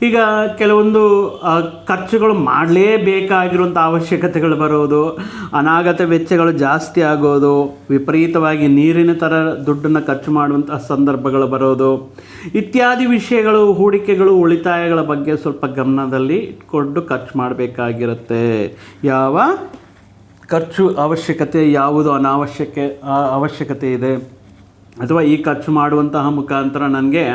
ಈಗ ಕೆಲವೊಂದು ಖರ್ಚುಗಳು ಮಾಡಲೇಬೇಕಾಗಿರುವಂಥ ಅವಶ್ಯಕತೆಗಳು ಬರೋದು, ಅನಾಗತ ವೆಚ್ಚಗಳು ಜಾಸ್ತಿ ಆಗೋದು, ವಿಪರೀತವಾಗಿ ನೀರಿನ ಥರ ದುಡ್ಡನ್ನು ಖರ್ಚು ಮಾಡುವಂಥ ಸಂದರ್ಭಗಳು ಬರೋದು ಇತ್ಯಾದಿ ವಿಷಯಗಳು, ಹೂಡಿಕೆಗಳು, ಉಳಿತಾಯಗಳ ಬಗ್ಗೆ ಸ್ವಲ್ಪ ಗಮನದಲ್ಲಿ ಇಟ್ಕೊಂಡು ಖರ್ಚು ಮಾಡಬೇಕಾಗಿರುತ್ತೆ. ಯಾವ ಖರ್ಚು ಅವಶ್ಯಕತೆ, ಯಾವುದು ಅವಶ್ಯಕತೆ ಇದೆ, ಅಥವಾ ಈ ಖರ್ಚು ಮಾಡುವಂತಹ ಮುಖಾಂತರ ನನಗೆ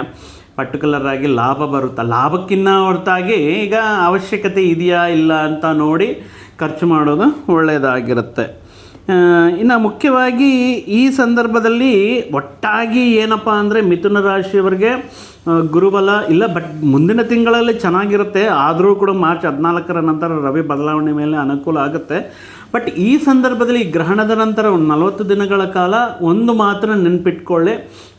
ಪರ್ಟಿಕ್ಯುಲರ್ ಆಗಿ ಲಾಭ ಬರುತ್ತಾ, ಲಾಭಕ್ಕಿಂತ ಹೊರತಾಗಿ ಈಗ ಅವಶ್ಯಕತೆ ಇದೆಯಾ ಇಲ್ಲ ಅಂತ ನೋಡಿ ಖರ್ಚು ಮಾಡೋದು ಒಳ್ಳೆಯದಾಗಿರುತ್ತೆ. ಇನ್ನು ಮುಖ್ಯವಾಗಿ ಈ ಸಂದರ್ಭದಲ್ಲಿ ಒಟ್ಟಾಗಿ ಏನಪ್ಪ ಅಂದರೆ ಮಿಥುನ ರಾಶಿಯವರಿಗೆ ಗುರುಬಲ ಇಲ್ಲ, ಬಟ್ ಮುಂದಿನ ತಿಂಗಳಲ್ಲಿ ಚೆನ್ನಾಗಿರುತ್ತೆ. ಆದರೂ ಕೂಡ ಮಾರ್ಚ್ 14ರ ನಂತರ ರವಿ ಬದಲಾವಣೆ ಮೇಲೆ ಅನುಕೂಲ ಆಗುತ್ತೆ. ಬಟ್ ಈ ಸಂದರ್ಭದಲ್ಲಿ ಗ್ರಹಣದ ನಂತರ ಒಂದು 40 ದಿನಗಳ ಕಾಲ ಒಂದು ಮಾತ್ರ ನೆನಪಿಟ್ಕೊಳ್ಳಿ,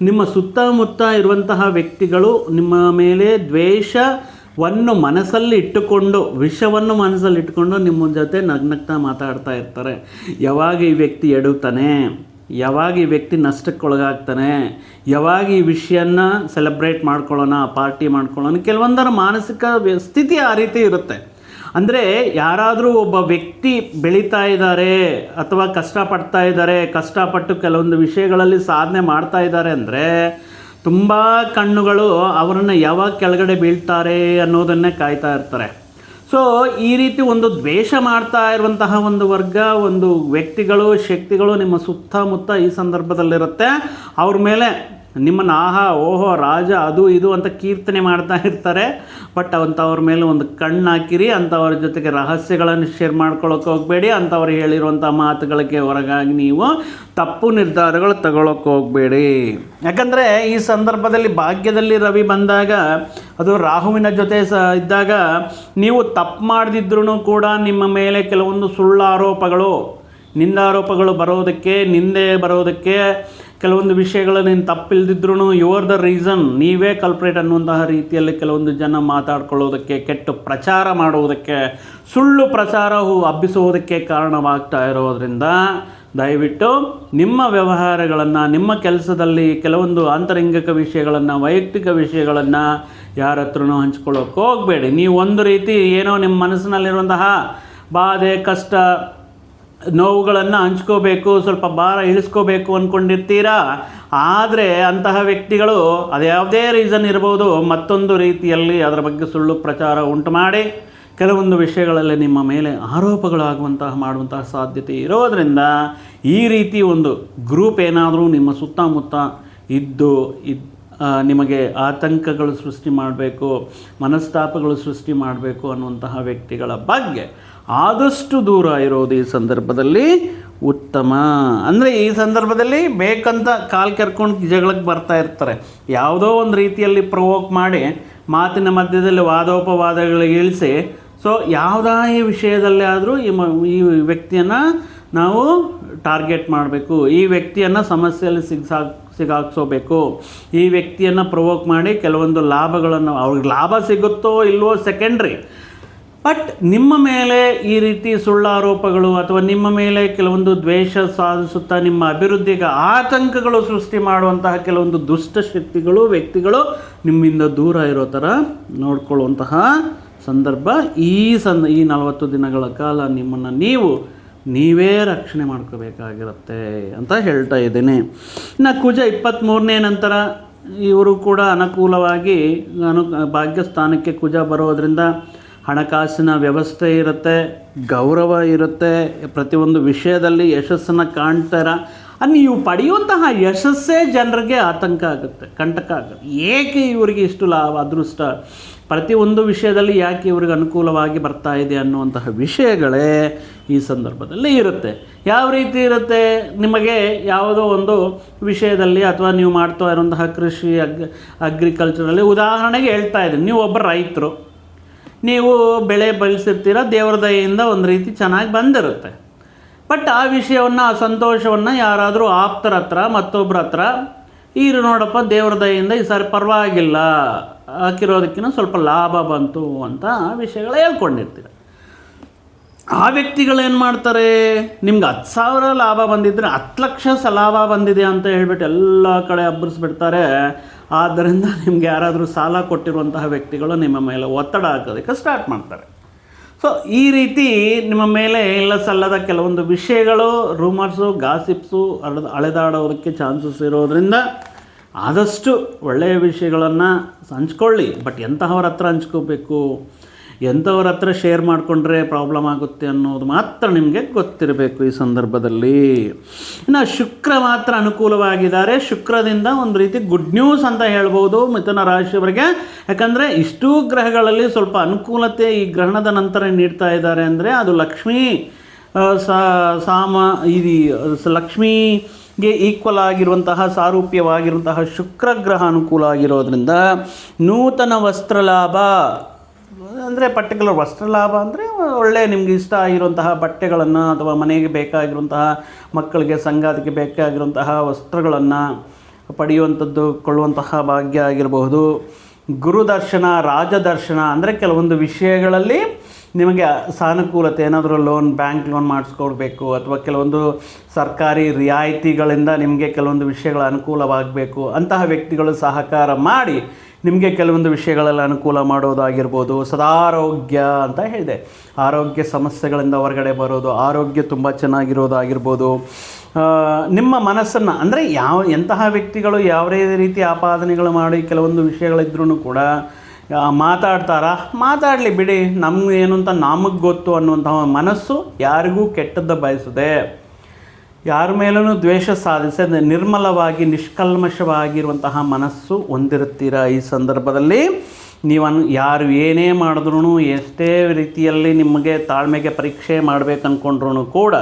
ನಿಮ್ಮ ಸುತ್ತಮುತ್ತ ಇರುವಂತಹ ವ್ಯಕ್ತಿಗಳು ನಿಮ್ಮ ಮೇಲೆ ದ್ವೇಷವನ್ನು ಮನಸ್ಸಲ್ಲಿ ಇಟ್ಟುಕೊಂಡು, ವಿಷವನ್ನು ಮನಸ್ಸಲ್ಲಿ ಇಟ್ಟುಕೊಂಡು ನಿಮ್ಮ ಜೊತೆ ನಗ್ನಗ್ತಾ ಮಾತಾಡ್ತಾ ಇರ್ತಾರೆ. ಯಾವಾಗ ಈ ವ್ಯಕ್ತಿ ಎಡುತ್ತಾನೆ, ಯಾವಾಗ ಈ ವ್ಯಕ್ತಿ ನಷ್ಟಕ್ಕೊಳಗಾಗ್ತಾನೆ, ಯಾವಾಗ ಈ ವಿಷಯನ ಸೆಲೆಬ್ರೇಟ್ ಮಾಡ್ಕೊಳ್ಳೋಣ, ಪಾರ್ಟಿ ಮಾಡ್ಕೊಳ್ಳೋಣ, ಕೆಲವೊಂದರ ಮಾನಸಿಕ ಸ್ಥಿತಿ ಆ ರೀತಿ ಇರುತ್ತೆ. ಅಂದರೆ ಯಾರಾದರೂ ಒಬ್ಬ ವ್ಯಕ್ತಿ ಬೆಳೀತಾ ಇದ್ದಾರೆ ಅಥವಾ ಕಷ್ಟಪಡ್ತಾ ಇದ್ದಾರೆ, ಕಷ್ಟಪಟ್ಟು ಕೆಲವೊಂದು ವಿಷಯಗಳಲ್ಲಿ ಸಾಧನೆ ಮಾಡ್ತಾ ಇದ್ದಾರೆ ಅಂದರೆ ತುಂಬ ಕಣ್ಣುಗಳು ಅವರನ್ನು ಯಾವಾಗ ಕೆಳಗಡೆ ಬೀಳ್ತಾರೆ ಅನ್ನೋದನ್ನೇ ಕಾಯ್ತಾ ಇರ್ತಾರೆ. ಸೊ ಈ ರೀತಿ ಒಂದು ದ್ವೇಷ ಮಾಡ್ತಾ ಇರುವಂತಹ ಒಂದು ವರ್ಗ, ಒಂದು ವ್ಯಕ್ತಿಗಳು, ಶಕ್ತಿಗಳು ನಿಮ್ಮ ಸುತ್ತಮುತ್ತ ಈ ಸಂದರ್ಭದಲ್ಲಿರುತ್ತೆ. ಅವ್ರ ಮೇಲೆ ನಿಮ್ಮನ್ನು ಆಹಾ ಓಹೋ ರಾಜ ಅದು ಇದು ಅಂತ ಕೀರ್ತನೆ ಮಾಡ್ತಾ ಇರ್ತಾರೆ. ಬಟ್ ಅಂಥವ್ರ ಮೇಲೆ ಒಂದು ಕಣ್ಣು ಹಾಕಿರಿ, ಅಂಥವ್ರ ಜೊತೆಗೆ ರಹಸ್ಯಗಳನ್ನು ಶೇರ್ ಮಾಡ್ಕೊಳ್ಳೋಕೆ ಹೋಗಬೇಡಿ, ಅಂಥವ್ರು ಹೇಳಿರುವಂಥ ಮಾತುಗಳಿಗೆ ಹೊರಗಾಗಿ ನೀವು ತಪ್ಪು ನಿರ್ಧಾರಗಳು ತಗೊಳ್ಳೋಕೆ ಹೋಗಬೇಡಿ. ಯಾಕಂದರೆ ಈ ಸಂದರ್ಭದಲ್ಲಿ ಭಾಗ್ಯದಲ್ಲಿ ರವಿ ಬಂದಾಗ, ಅದು ರಾಹುವಿನ ಜೊತೆ ಇದ್ದಾಗ ನೀವು ತಪ್ಪು ಮಾಡದಿದ್ರೂ ಕೂಡ ನಿಮ್ಮ ಮೇಲೆ ಕೆಲವೊಂದು ಸುಳ್ಳು ಆರೋಪಗಳು, ನಿಂದಾರೋಪಗಳು ಬರೋದಕ್ಕೆ, ನಿಂದೆ ಬರೋದಕ್ಕೆ, ಕೆಲವೊಂದು ವಿಷಯಗಳು ನೀನು ತಪ್ಪಿಲ್ದಿದ್ರೂ ಯುವರ್ ದ ರೀಸನ್, ನೀವೇ ಕಲ್ಪ್ರೇಟ್ ಅನ್ನುವಂತಹ ರೀತಿಯಲ್ಲಿ ಕೆಲವೊಂದು ಜನ ಮಾತಾಡ್ಕೊಳ್ಳೋದಕ್ಕೆ, ಕೆಟ್ಟ ಪ್ರಚಾರ ಮಾಡುವುದಕ್ಕೆ, ಸುಳ್ಳು ಪ್ರಚಾರ ಹಬ್ಬಿಸುವುದಕ್ಕೆ ಕಾರಣವಾಗ್ತಾ ಇರೋದರಿಂದ ದಯವಿಟ್ಟು ನಿಮ್ಮ ವ್ಯವಹಾರಗಳನ್ನು, ನಿಮ್ಮ ಕೆಲಸದಲ್ಲಿ ಕೆಲವೊಂದು ಆಂತರಂಗಿಕ ವಿಷಯಗಳನ್ನು, ವೈಯಕ್ತಿಕ ವಿಷಯಗಳನ್ನು ಯಾರ ಹತ್ರನೂ ಹಂಚ್ಕೊಳ್ಳೋಕೆ ಹೋಗಬೇಡಿ. ನೀವು ಒಂದು ರೀತಿ ಏನೋ ನಿಮ್ಮ ಮನಸ್ಸಿನಲ್ಲಿರುವಂತಹ ಬಾಧೆ, ಕಷ್ಟ, ನೋವುಗಳನ್ನು ಹಂಚ್ಕೋಬೇಕು, ಸ್ವಲ್ಪ ಭಾರ ಇಳಿಸ್ಕೋಬೇಕು ಅಂದ್ಕೊಂಡಿರ್ತೀರಾ. ಆದರೆ ಅಂತಹ ವ್ಯಕ್ತಿಗಳು ಅದ್ಯಾವುದೇ ರೀಸನ್ ಇರ್ಬೋದು, ಮತ್ತೊಂದು ರೀತಿಯಲ್ಲಿ ಅದರ ಬಗ್ಗೆ ಸುಳ್ಳು ಪ್ರಚಾರ ಉಂಟು ಮಾಡಿ ಕೆಲವೊಂದು ವಿಷಯಗಳಲ್ಲಿ ನಿಮ್ಮ ಮೇಲೆ ಮಾಡುವಂತಹ ಸಾಧ್ಯತೆ ಇರೋದರಿಂದ ಈ ರೀತಿ ಒಂದು ಗ್ರೂಪ್ ಏನಾದರೂ ನಿಮ್ಮ ಸುತ್ತಮುತ್ತ ಇದ್ದು ನಿಮಗೆ ಆತಂಕಗಳು ಸೃಷ್ಟಿ ಮಾಡಬೇಕು, ಮನಸ್ತಾಪಗಳು ಸೃಷ್ಟಿ ಮಾಡಬೇಕು ಅನ್ನುವಂತಹ ವ್ಯಕ್ತಿಗಳ ಬಗ್ಗೆ ಆದಷ್ಟು ದೂರ ಇರೋದು ಈ ಸಂದರ್ಭದಲ್ಲಿ ಉತ್ತಮ. ಅಂದರೆ ಈ ಸಂದರ್ಭದಲ್ಲಿ ಬೇಕಂತ ಕಾಲು ಕೆರ್ಕೊಂಡು ಜಗಳಕ್ಕೆ ಬರ್ತಾ ಇರ್ತಾರೆ, ಯಾವುದೋ ಒಂದು ರೀತಿಯಲ್ಲಿ ಪ್ರವೋಕ್ ಮಾಡಿ ಮಾತಿನ ಮಧ್ಯದಲ್ಲಿ ವಾದೋಪವಾದಗಳಿಗೆ ಇಳಿಸಿ, ಸೊ ಯಾವುದೇ ವಿಷಯದಲ್ಲೇ ಆದರೂ ಈ ವ್ಯಕ್ತಿಯನ್ನು ನಾವು ಟಾರ್ಗೆಟ್ ಮಾಡಬೇಕು, ಈ ವ್ಯಕ್ತಿಯನ್ನು ಸಮಸ್ಯೆಯಲ್ಲಿ ಸಿಗಾಕ್ಸೋಬೇಕು, ಈ ವ್ಯಕ್ತಿಯನ್ನು ಪ್ರವೋಕ್ ಮಾಡಿ ಕೆಲವೊಂದು ಲಾಭಗಳನ್ನು, ಅವ್ರಿಗೆ ಲಾಭ ಸಿಗುತ್ತೋ ಇಲ್ವೋ ಸೆಕೆಂಡ್ರಿ, ಬಟ್ ನಿಮ್ಮ ಮೇಲೆ ಈ ರೀತಿ ಸುಳ್ಳಾರೋಪಗಳು ಅಥವಾ ನಿಮ್ಮ ಮೇಲೆ ಕೆಲವೊಂದು ದ್ವೇಷ ಸಾಧಿಸುತ್ತಾ ನಿಮ್ಮ ಅಭಿವೃದ್ಧಿಗೆ ಆತಂಕಗಳು ಸೃಷ್ಟಿ ಮಾಡುವಂತಹ ಕೆಲವೊಂದು ದುಷ್ಟ ಶಕ್ತಿಗಳು, ವ್ಯಕ್ತಿಗಳು ನಿಮ್ಮಿಂದ ದೂರ ಇರೋ ಥರ ನೋಡ್ಕೊಳ್ಳುವಂತಹ ಸಂದರ್ಭ ಈ 40 ದಿನಗಳ ಕಾಲ ನಿಮ್ಮನ್ನು ನೀವೇ ರಕ್ಷಣೆ ಮಾಡ್ಕೋಬೇಕಾಗಿರುತ್ತೆ ಅಂತ ಹೇಳ್ತಾ ಇದ್ದೇನೆ. ಇನ್ನು ಕುಜ 23ನೇ ನಂತರ ಇವರು ಕೂಡ ಅನುಕೂಲವಾಗಿ ಭಾಗ್ಯಸ್ಥಾನಕ್ಕೆ ಕುಜ ಬರೋದರಿಂದ ಹಣಕಾಸಿನ ವ್ಯವಸ್ಥೆ ಇರುತ್ತೆ, ಗೌರವ ಇರುತ್ತೆ, ಪ್ರತಿಯೊಂದು ವಿಷಯದಲ್ಲಿ ಯಶಸ್ಸನ್ನು ಕಾಣ್ತಾರ. ನೀವು ಪಡೆಯುವಂತಹ ಯಶಸ್ಸೇ ಜನರಿಗೆ ಆತಂಕ ಆಗುತ್ತೆ, ಕಂಟಕ ಆಗುತ್ತೆ. ಏಕೆ ಇವರಿಗೆ ಇಷ್ಟು ಲಾಭ, ಅದೃಷ್ಟ, ಪ್ರತಿಯೊಂದು ವಿಷಯದಲ್ಲಿ ಯಾಕೆ ಇವ್ರಿಗೆ ಅನುಕೂಲವಾಗಿ ಬರ್ತಾ ಇದೆ ಅನ್ನುವಂತಹ ವಿಷಯಗಳೇ ಈ ಸಂದರ್ಭದಲ್ಲಿ ಇರುತ್ತೆ. ಯಾವ ರೀತಿ ಇರುತ್ತೆ, ನಿಮಗೆ ಯಾವುದೋ ಒಂದು ವಿಷಯದಲ್ಲಿ ಅಥವಾ ನೀವು ಮಾಡ್ತಾ ಇರುವಂತಹ ಕೃಷಿ ಅಗ್ರಿಕಲ್ಚರಲ್ಲಿ ಉದಾಹರಣೆಗೆ ಹೇಳ್ತಾ ಇದ್ದೀನಿ, ನೀವು ಒಬ್ಬ ರೈತರು, ನೀವು ಬೆಳೆ ಬೆಳೆಸಿರ್ತೀರ, ದೇವರ ದಯೆಯಿಂದ ಒಂದು ರೀತಿ ಚೆನ್ನಾಗಿ ಬಂದಿರುತ್ತೆ. ಬಟ್ ಆ ವಿಷಯವನ್ನು, ಆ ಸಂತೋಷವನ್ನು ಯಾರಾದರೂ ಆಪ್ತರ ಹತ್ರ, ಮತ್ತೊಬ್ಬರ ಹತ್ರ ನೋಡಪ್ಪ ದೇವರ ದಯೆಯಿಂದ ಈ ಸಾರಿ ಪರವಾಗಿಲ್ಲ, ಹಾಕಿರೋದಕ್ಕಿಂತ ಸ್ವಲ್ಪ ಲಾಭ ಬಂತು ಅಂತ ಆ ವಿಷಯಗಳು ಹೇಳ್ಕೊಂಡಿರ್ತೀರ. ಆ ವ್ಯಕ್ತಿಗಳೇನು ಮಾಡ್ತಾರೆ, ನಿಮ್ಗೆ 10,000 ಲಾಭ ಬಂದಿದ್ದರೆ 10 ಲಕ್ಷ ಲಾಭ ಬಂದಿದೆ ಅಂತ ಹೇಳ್ಬಿಟ್ಟು ಎಲ್ಲ ಕಡೆ ಹಬ್ಬರಿಸ್ಬಿಡ್ತಾರೆ. ಆದ್ದರಿಂದ ನಿಮ್ಗೆ ಯಾರಾದರೂ ಸಾಲ ಕೊಟ್ಟಿರುವಂತಹ ವ್ಯಕ್ತಿಗಳು ನಿಮ್ಮ ಮೇಲೆ ಒತ್ತಡ ಹಾಕೋದಕ್ಕೆ ಸ್ಟಾರ್ಟ್ ಮಾಡ್ತಾರೆ. ಸೊ ಈ ರೀತಿ ನಿಮ್ಮ ಮೇಲೆ ಇಲ್ಲ ಸಲ್ಲದ ಕೆಲವೊಂದು ವಿಷಯಗಳು, ರೂಮರ್ಸು, ಗಾಸಿಪ್ಸು ಅಳೆದಾಡೋದಕ್ಕೆ ಚಾನ್ಸಸ್ ಇರೋದರಿಂದ ಆದಷ್ಟು ಒಳ್ಳೆಯ ವಿಷಯಗಳನ್ನು ಹಂಚ್ಕೊಳ್ಳಿ. ಬಟ್ ಎಂತಹವ್ರ ಹತ್ರ ಹಂಚ್ಕೋಬೇಕು, ಎಂಥವ್ರ ಹತ್ರ ಶೇರ್ ಮಾಡಿಕೊಂಡ್ರೆ ಪ್ರಾಬ್ಲಮ್ ಆಗುತ್ತೆ ಅನ್ನೋದು ಮಾತ್ರ ನಿಮಗೆ ಗೊತ್ತಿರಬೇಕು ಈ ಸಂದರ್ಭದಲ್ಲಿ. ಇನ್ನು ಶುಕ್ರ ಮಾತ್ರ ಅನುಕೂಲವಾಗಿದ್ದಾರೆ. ಶುಕ್ರದಿಂದ ಒಂದು ರೀತಿ ಗುಡ್ ನ್ಯೂಸ್ ಅಂತ ಹೇಳ್ಬೋದು ಮಿಥುನ ರಾಶಿಯವರಿಗೆ. ಯಾಕಂದರೆ ಇಷ್ಟೂ ಗ್ರಹಗಳಲ್ಲಿ ಸ್ವಲ್ಪ ಅನುಕೂಲತೆ ಈ ಗ್ರಹಣದ ನಂತರ ನೀಡ್ತಾ ಇದ್ದಾರೆ ಅಂದರೆ ಅದು ಲಕ್ಷ್ಮೀ ಲಕ್ಷ್ಮಿಗೆ ಈಕ್ವಲ್ ಆಗಿರುವಂತಹ ಸಾರೂಪ್ಯವಾಗಿರುವಂತಹ ಶುಕ್ರ ಗ್ರಹ ಅನುಕೂಲ ಆಗಿರೋದ್ರಿಂದ ನೂತನ ವಸ್ತ್ರ ಲಾಭ ಅಂದರೆ ಪರ್ಟಿಕ್ಯುಲರ್ ವಸ್ತ್ರ ಲಾಭ ಅಂದರೆ ಒಳ್ಳೆ ನಿಮ್ಗೆ ಇಷ್ಟ ಆಗಿರುವಂತಹ ಬಟ್ಟೆಗಳನ್ನು ಅಥವಾ ಮನೆಗೆ ಬೇಕಾಗಿರುವಂತಹ ಮಕ್ಕಳಿಗೆ ಸಂಗಾತಿಗೆ ಬೇಕಾಗಿರುವಂತಹ ವಸ್ತ್ರಗಳನ್ನು ಪಡೆಯುವಂಥದ್ದು, ಕೊಳ್ಳುವಂತಹ ಭಾಗ್ಯ ಆಗಿರಬಹುದು. ಗುರುದರ್ಶನ, ರಾಜದರ್ಶನ ಅಂದರೆ ಕೆಲವೊಂದು ವಿಷಯಗಳಲ್ಲಿ ನಿಮಗೆ ಸಾನುಕೂಲತೆ, ಏನಾದರೂ ಲೋನ್, ಬ್ಯಾಂಕ್ ಲೋನ್ ಮಾಡಿಸ್ಕೊಡ್ಬೇಕು ಅಥವಾ ಕೆಲವೊಂದು ಸರ್ಕಾರಿ ರಿಯಾಯಿತಿಗಳಿಂದ ನಿಮಗೆ ಕೆಲವೊಂದು ವಿಷಯಗಳ ಅನುಕೂಲವಾಗಬೇಕು, ಅಂತಹ ವ್ಯಕ್ತಿಗಳು ಸಹಕಾರ ಮಾಡಿ ನಿಮಗೆ ಕೆಲವೊಂದು ವಿಷಯಗಳೆಲ್ಲ ಅನುಕೂಲ ಮಾಡೋದಾಗಿರ್ಬೋದು. ಸದಾರೋಗ್ಯ ಅಂತ ಹೇಳಿದೆ, ಆರೋಗ್ಯ ಸಮಸ್ಯೆಗಳಿಂದ ಹೊರಗಡೆ ಬರೋದು, ಆರೋಗ್ಯ ತುಂಬ ಚೆನ್ನಾಗಿರೋದಾಗಿರ್ಬೋದು. ನಿಮ್ಮ ಮನಸ್ಸನ್ನು ಅಂದರೆ ಎಂತಹ ವ್ಯಕ್ತಿಗಳು ಯಾವುದೇ ರೀತಿ ಆಪಾದನೆಗಳು ಮಾಡಿ ಕೆಲವೊಂದು ವಿಷಯಗಳಿದ್ರೂ ಕೂಡ ಮಾತಾಡಲಿ ಬಿಡಿ, ನಮ್ಗೆ ಏನು ಅಂತ ನಮಗೆ ಗೊತ್ತು ಅನ್ನುವಂತಹ ಮನಸ್ಸು, ಯಾರಿಗೂ ಕೆಟ್ಟದ್ದು ಬಯಸದೆ, ಯಾರ ಮೇಲೂ ದ್ವೇಷ ಸಾಧಿಸದೆ ನಿರ್ಮಲವಾಗಿ ನಿಷ್ಕಲ್ಮಶವಾಗಿರುವಂತಹ ಮನಸ್ಸು ಹೊಂದಿರುತ್ತೀರ. ಈ ಸಂದರ್ಭದಲ್ಲಿ ಯಾರು ಏನೇ ಮಾಡಿದ್ರೂ, ಎಷ್ಟೇ ರೀತಿಯಲ್ಲಿ ನಿಮಗೆ ತಾಳ್ಮೆಗೆ ಪರೀಕ್ಷೆ ಮಾಡಬೇಕು ಅಂದ್ಕೊಂಡ್ರೂ ಕೂಡ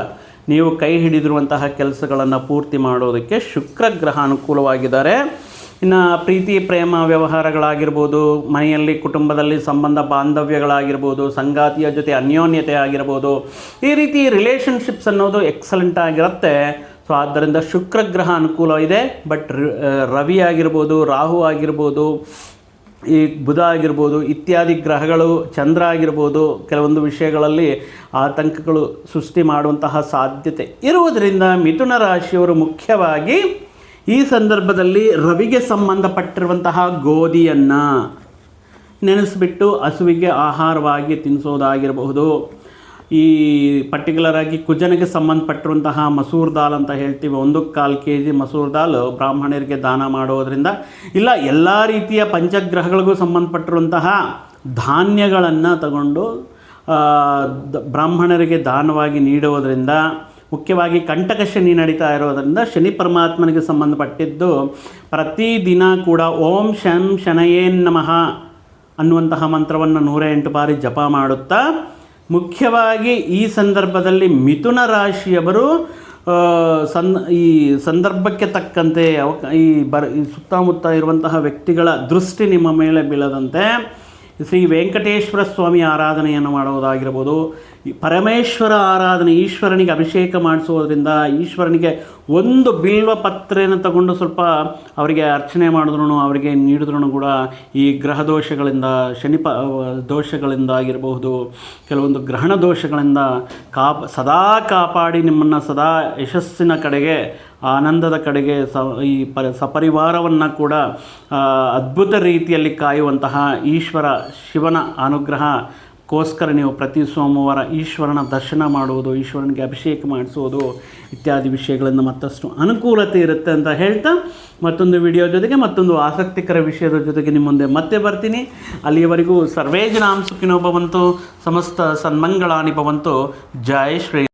ನೀವು ಕೈ ಹಿಡಿದಿರುವಂತಹ ಕೆಲಸಗಳನ್ನು ಪೂರ್ತಿ ಮಾಡೋದಕ್ಕೆ ಶುಕ್ರ ಗ್ರಹ ಅನುಕೂಲವಾಗಿದ್ದಾರೆ. ಇನ್ನು ಪ್ರೀತಿ ಪ್ರೇಮ ವ್ಯವಹಾರಗಳಾಗಿರ್ಬೋದು, ಮನೆಯಲ್ಲಿ ಕುಟುಂಬದಲ್ಲಿ ಸಂಬಂಧ ಬಾಂಧವ್ಯಗಳಾಗಿರ್ಬೋದು, ಸಂಗಾತಿಯ ಜೊತೆ ಅನ್ಯೋನ್ಯತೆ ಆಗಿರ್ಬೋದು, ಈ ರೀತಿ ರಿಲೇಷನ್ಶಿಪ್ಸ್ ಅನ್ನೋದು ಎಕ್ಸಲೆಂಟ್ ಆಗಿರುತ್ತೆ. ಸೊ ಆದ್ದರಿಂದ ಶುಕ್ರ ಗ್ರಹ ಅನುಕೂಲ ಇದೆ. ಬಟ್ ರವಿ ಆಗಿರ್ಬೋದು, ರಾಹು ಆಗಿರ್ಬೋದು, ಈ ಬುಧ ಆಗಿರ್ಬೋದು ಇತ್ಯಾದಿ ಗ್ರಹಗಳು, ಚಂದ್ರ ಆಗಿರ್ಬೋದು, ಕೆಲವೊಂದು ವಿಷಯಗಳಲ್ಲಿ ಆತಂಕಗಳು ಸೃಷ್ಟಿ ಮಾಡುವಂತಹ ಸಾಧ್ಯತೆ ಇರುವುದರಿಂದ ಮಿಥುನ ರಾಶಿಯವರು ಮುಖ್ಯವಾಗಿ ಈ ಸಂದರ್ಭದಲ್ಲಿ ರವಿಗೆ ಸಂಬಂಧಪಟ್ಟಿರುವಂತಹ ಗೋಧಿಯನ್ನು ನೆನೆಸಿಬಿಟ್ಟು ಹಸುವಿಗೆ ಆಹಾರವಾಗಿ ತಿನ್ನಿಸೋದಾಗಿರಬಹುದು. ಈ ಪರ್ಟಿಕ್ಯುಲರ್ ಆಗಿ ಕುಜನಿಗೆ ಸಂಬಂಧಪಟ್ಟಿರುವಂತಹ ಮಸೂರ್ ದಾಲ್ ಅಂತ ಹೇಳ್ತೀವಿ, 1 kg ಮಸೂರ್ ದಾಲ್ ಬ್ರಾಹ್ಮಣರಿಗೆ ದಾನ ಮಾಡೋದರಿಂದ, ಇಲ್ಲ ಎಲ್ಲ ರೀತಿಯ ಪಂಚಗ್ರಹಗಳಿಗೂ ಸಂಬಂಧಪಟ್ಟಿರುವಂತಹ ಧಾನ್ಯಗಳನ್ನು ತಗೊಂಡು ಬ್ರಾಹ್ಮಣರಿಗೆ ದಾನವಾಗಿ ನೀಡುವುದರಿಂದ, ಮುಖ್ಯವಾಗಿ ಕಂಟಕ ಶನಿ ನಡೀತಾ ಇರೋದರಿಂದ ಶನಿ ಪರಮಾತ್ಮನಿಗೆ ಸಂಬಂಧಪಟ್ಟಿದ್ದು ಪ್ರತಿದಿನ ಕೂಡ ಓಂ ಶಂ ಶನಯೇ ನಮಃ ಅನ್ನುವಂತಹ ಮಂತ್ರವನ್ನು 108 ಬಾರಿ ಜಪ ಮಾಡುತ್ತಾ, ಮುಖ್ಯವಾಗಿ ಈ ಸಂದರ್ಭದಲ್ಲಿ ಮಿಥುನ ರಾಶಿಯವರು ಈ ಸಂದರ್ಭಕ್ಕೆ ತಕ್ಕಂತೆ ಈ ಸುತ್ತಮುತ್ತ ಇರುವಂತಹ ವ್ಯಕ್ತಿಗಳ ದೃಷ್ಟಿ ನಿಮ್ಮ ಮೇಲೆ ಬೀಳದಂತೆ ಶ್ರೀ ವೆಂಕಟೇಶ್ವರ ಸ್ವಾಮಿ ಆರಾಧನೆಯನ್ನು ಮಾಡುವುದಾಗಿರ್ಬೋದು. ಪರಮೇಶ್ವರ ಆರಾಧನೆ, ಈಶ್ವರನಿಗೆ ಅಭಿಷೇಕ ಮಾಡಿಸೋದ್ರಿಂದ, ಈಶ್ವರನಿಗೆ ಒಂದು ಬಿಲ್ವ ಪತ್ರೆಯನ್ನು ತಗೊಂಡು ಸ್ವಲ್ಪ ಅವರಿಗೆ ಅರ್ಚನೆ ಮಾಡಿದ್ರೂ, ಅವರಿಗೆ ನೀಡಿದ್ರೂ ಕೂಡ ಈ ಗ್ರಹ ದೋಷಗಳಿಂದ, ದೋಷಗಳಿಂದ ಆಗಿರಬಹುದು, ಕೆಲವೊಂದು ಗ್ರಹಣ ದೋಷಗಳಿಂದ ಸದಾ ಕಾಪಾಡಿ ನಿಮ್ಮನ್ನು ಸದಾ ಯಶಸ್ಸಿನ ಕಡೆಗೆ, ಆನಂದದ ಕಡೆಗೆ ಸಪರಿವಾರವನ್ನು ಕೂಡ ಅದ್ಭುತ ರೀತಿಯಲ್ಲಿ ಕಾಯುವಂತಹ ಈಶ್ವರ ಶಿವನ ಅನುಗ್ರಹಕ್ಕೋಸ್ಕರ ನೀವು ಪ್ರತಿ ಸೋಮವಾರ ಈಶ್ವರನ ದರ್ಶನ ಮಾಡುವುದು, ಈಶ್ವರನಿಗೆ ಅಭಿಷೇಕ ಮಾಡಿಸುವುದು ಇತ್ಯಾದಿ ವಿಷಯಗಳಿಂದ ಮತ್ತಷ್ಟು ಅನುಕೂಲತೆ ಇರುತ್ತೆ ಅಂತ ಹೇಳ್ತಾ, ಮತ್ತೊಂದು ವಿಡಿಯೋ ಜೊತೆಗೆ ಮತ್ತೊಂದು ಆಸಕ್ತಿಕರ ವಿಷಯದ ಜೊತೆಗೆ ನಿಮ್ಮ ಮುಂದೆ ಮತ್ತೆ ಬರ್ತೀನಿ. ಅಲ್ಲಿಯವರೆಗೂ ಸರ್ವೇ ಜನಾಃ ಸುಖಿನೋ ಭವಂತು, ಸಮಸ್ತ ಸನ್ಮಂಗಳಾನಿ ಭವಂತು. ಜೈ ಶ್ರೀ